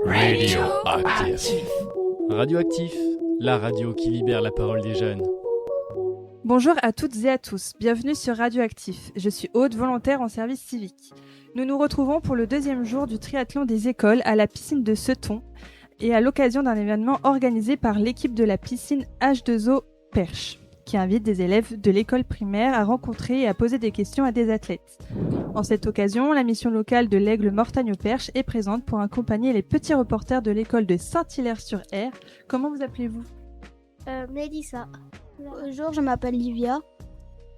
Radioactif. Radioactif, la radio qui libère la parole des jeunes. Bonjour à toutes et à tous, bienvenue sur Radioactif. Je suis Aude, volontaire en service civique. Nous nous retrouvons pour le deuxième jour du triathlon des écoles à la piscine de Seton et à l'occasion d'un événement organisé par l'équipe de la piscine H2O Perche, qui invite des élèves de l'école primaire à rencontrer et à poser des questions à des athlètes. En cette occasion, la mission locale de l'Aigle Mortagne-Perche est présente pour accompagner les petits reporters de l'école de Saint-Hilaire-sur-Aire. Comment vous appelez-vous ? Mélissa. Bonjour, je m'appelle Livia.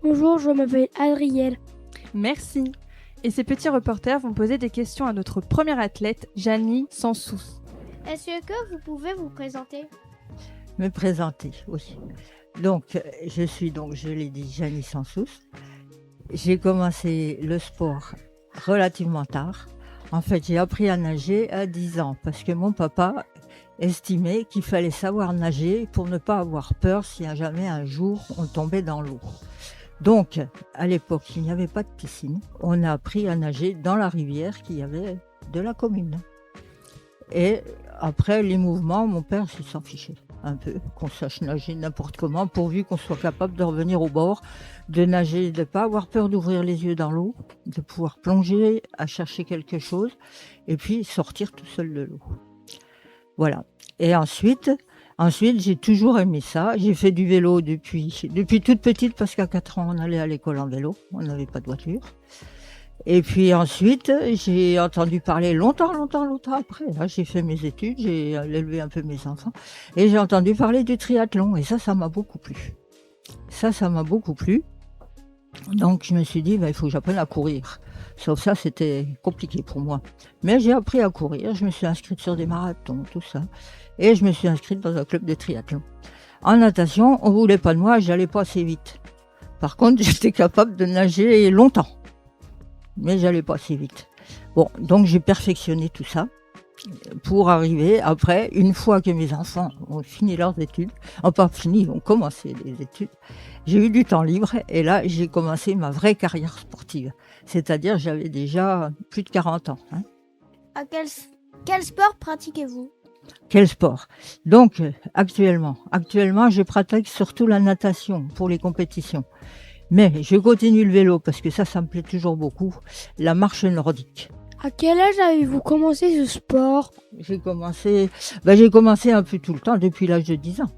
Bonjour, je m'appelle Adriel. Merci. Et ces petits reporters vont poser des questions à notre première athlète, Janie Sansous. Est-ce que vous pouvez vous présenter ? Me présenter, oui. Donc, je l'ai dit, Janie Sansous. J'ai commencé le sport relativement tard. En fait, j'ai appris à nager à 10 ans parce que mon papa estimait qu'il fallait savoir nager pour ne pas avoir peur si jamais un jour on tombait dans l'eau. Donc, à l'époque, il n'y avait pas de piscine. On a appris à nager dans la rivière qu'il y avait de la commune. Et après les mouvements, mon père s'en fichait un peu, qu'on sache nager n'importe comment, pourvu qu'on soit capable de revenir au bord, de nager, de ne pas avoir peur d'ouvrir les yeux dans l'eau, de pouvoir plonger, à chercher quelque chose, et puis sortir tout seul de l'eau. Voilà. Et ensuite, j'ai toujours aimé ça. J'ai fait du vélo depuis toute petite, parce qu'à 4 ans, on allait à l'école en vélo, on n'avait pas de voiture. Et puis ensuite, j'ai entendu parler longtemps après. Là, j'ai fait mes études, j'ai élevé un peu mes enfants. Et j'ai entendu parler du triathlon. Et ça m'a beaucoup plu. Ça m'a beaucoup plu. Donc, je me suis dit, il faut que j'apprenne à courir. Sauf ça, c'était compliqué pour moi. Mais j'ai appris à courir. Je me suis inscrite sur des marathons, tout ça. Et je me suis inscrite dans un club de triathlon. En natation, on voulait pas de moi, j'allais pas assez vite. Par contre, j'étais capable de nager longtemps. Mais j'allais pas assez vite. Bon, donc j'ai perfectionné tout ça pour arriver après, une fois que mes enfants ont fini leurs études, ont commencé les études, j'ai eu du temps libre et là j'ai commencé ma vraie carrière sportive. C'est-à-dire j'avais déjà plus de 40 ans. À quel sport pratiquez-vous ? Quel sport ? Donc actuellement, je pratique surtout la natation pour les compétitions. Mais je continue le vélo parce que ça me plaît toujours beaucoup. La marche nordique. À quel âge avez-vous commencé ce sport ? J'ai commencé un peu tout le temps, depuis l'âge de 10 ans.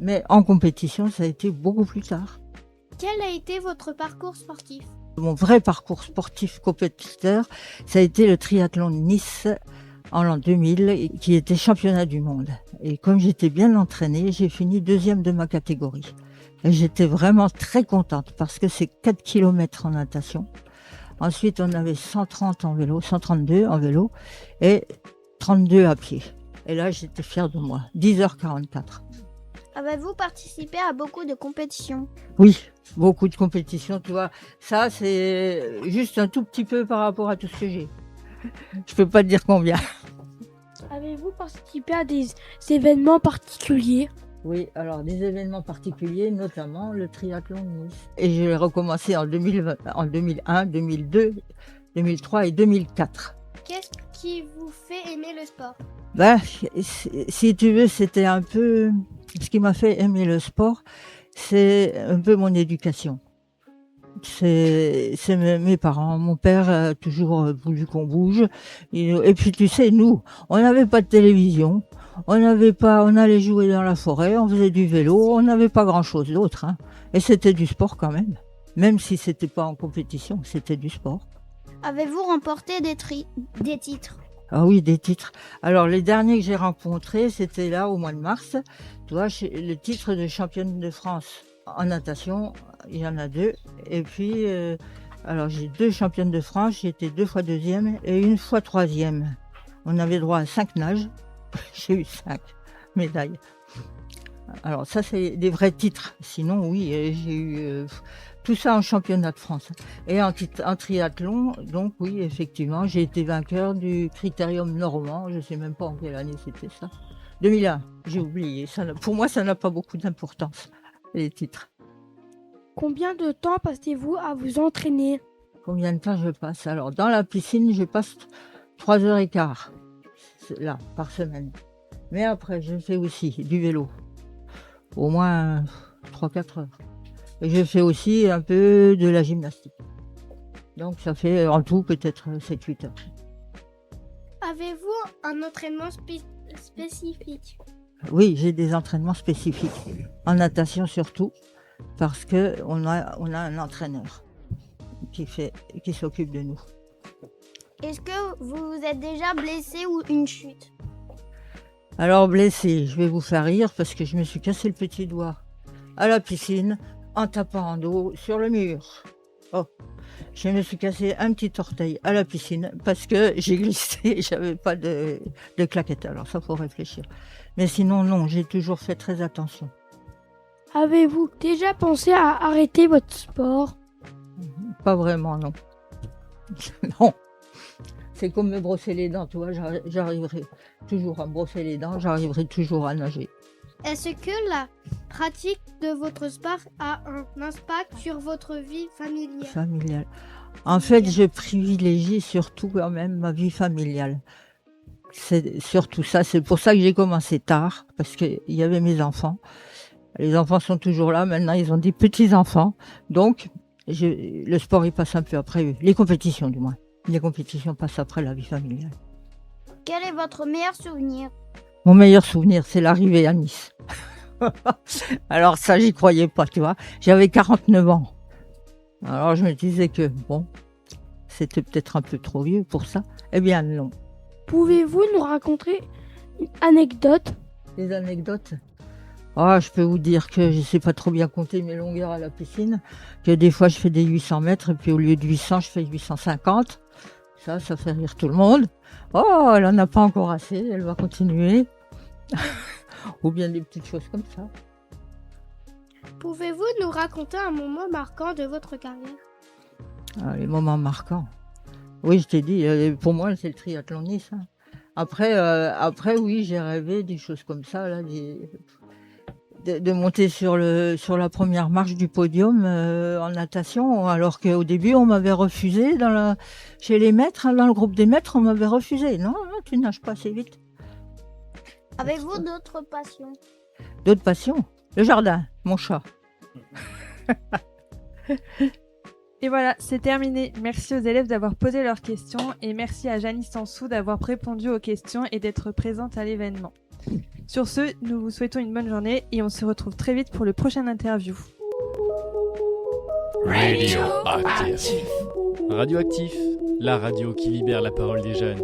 Mais en compétition, ça a été beaucoup plus tard. Quel a été votre parcours sportif ? Mon vrai parcours sportif compétiteur, ça a été le triathlon de Nice en l'an 2000, qui était championnat du monde. Et comme j'étais bien entraînée, j'ai fini 2e de ma catégorie. Et j'étais vraiment très contente parce que c'est 4 km en natation. Ensuite, on avait 132 en vélo et 32 à pied. Et là, j'étais fière de moi. 10h44. Avez-vous participé à beaucoup de compétitions ? Oui, beaucoup de compétitions, tu vois. Ça, c'est juste un tout petit peu par rapport à tout ce que j'ai. Je peux pas te dire combien. Avez-vous participé à des événements particuliers ? Oui, alors des événements particuliers, notamment le triathlon de Nice. Et je l'ai recommencé en 2001, 2002, 2003 et 2004. Qu'est-ce qui vous fait aimer le sport ? Si tu veux, c'était un peu... Ce qui m'a fait aimer le sport, c'est un peu mon éducation. C'est mes parents. Mon père a toujours voulu qu'on bouge. Et puis tu sais, nous, on n'avait pas de télévision. On allait jouer dans la forêt, on faisait du vélo, on n'avait pas grand-chose d'autre. Et c'était du sport quand même. Même si c'était pas en compétition, c'était du sport. Avez-vous remporté des titres ? Ah oui, des titres. Alors les derniers que j'ai rencontrés, c'était là au mois de mars. Tu vois, le titre de championne de France en natation, il y en a 2. Et puis, alors j'ai 2 championnes de France, j'ai été 2 fois 2e et 1 fois 3e. On avait droit à 5 nages. J'ai eu 5 médailles. Alors ça, c'est des vrais titres. Sinon, oui, j'ai eu tout ça en championnat de France. Et en triathlon, donc oui, effectivement, j'ai été vainqueur du Critérium normand. Je ne sais même pas en quelle année c'était ça. 2001, j'ai oublié. Pour moi, ça n'a pas beaucoup d'importance, les titres. Combien de temps passez-vous à vous entraîner ? Combien de temps je passe ? Alors, dans la piscine, je passe 3h15. là, par semaine. Mais après, je fais aussi du vélo. Au moins 3-4 heures. Et je fais aussi un peu de la gymnastique. Donc ça fait en tout peut-être 7-8 heures. Avez-vous un entraînement spécifique? Oui, j'ai des entraînements spécifiques. En natation surtout, parce qu'on a un entraîneur qui s'occupe de nous. Est-ce que vous vous êtes déjà blessé ou une chute? Alors blessé, je vais vous faire rire parce que je me suis cassé le petit doigt à la piscine en tapant en dos sur le mur. Oh, je me suis cassé un petit orteil à la piscine parce que j'ai glissé, j'avais pas de claquettes. Alors ça, faut réfléchir. Mais sinon, non, j'ai toujours fait très attention. Avez-vous déjà pensé à arrêter votre sport? Pas vraiment, non. Non. C'est comme me brosser les dents, tu vois, j'arriverai toujours à me brosser les dents, j'arriverai toujours à nager. Est-ce que la pratique de votre sport a un impact sur votre vie Familiale. En fait, je privilégie surtout quand même ma vie familiale. C'est surtout ça, c'est pour ça que j'ai commencé tard, parce qu'il y avait mes enfants. Les enfants sont toujours là, maintenant ils ont des petits-enfants. Donc, le sport, il passe un peu après eux. Les compétitions, du moins. Les compétitions passent après la vie familiale. Quel est votre meilleur souvenir? Mon meilleur souvenir, c'est l'arrivée à Nice. Alors ça, j'y croyais pas, tu vois. J'avais 49 ans. Alors je me disais que, bon, c'était peut-être un peu trop vieux pour ça. Eh bien, non. Pouvez-vous nous raconter une anecdote? Des anecdotes? Ah, je peux vous dire que je ne sais pas trop bien compter mes longueurs à la piscine, que des fois je fais des 800 mètres et puis au lieu de 800, je fais 850. Ça fait rire tout le monde. Oh, elle n'en a pas encore assez, elle va continuer. Ou bien des petites choses comme ça. Pouvez-vous nous raconter un moment marquant de votre carrière? Ah, les moments marquants. Oui, je t'ai dit, pour moi, c'est le triathlon Nice. Hein. Après, oui, j'ai rêvé des choses comme ça, là, de monter sur la première marche du podium en natation, alors qu'au début, on m'avait refusé chez les maîtres, hein, dans le groupe des maîtres, on m'avait refusé. Non, tu nages pas assez vite. Avez-vous d'autres passions? D'autres passions? Le jardin, mon chat. Et voilà, c'est terminé. Merci aux élèves d'avoir posé leurs questions et merci à Janice Sansou d'avoir répondu aux questions et d'être présente à l'événement. Sur ce, nous vous souhaitons une bonne journée et on se retrouve très vite pour le prochain interview. Radioactif, la radio qui libère la parole des jeunes.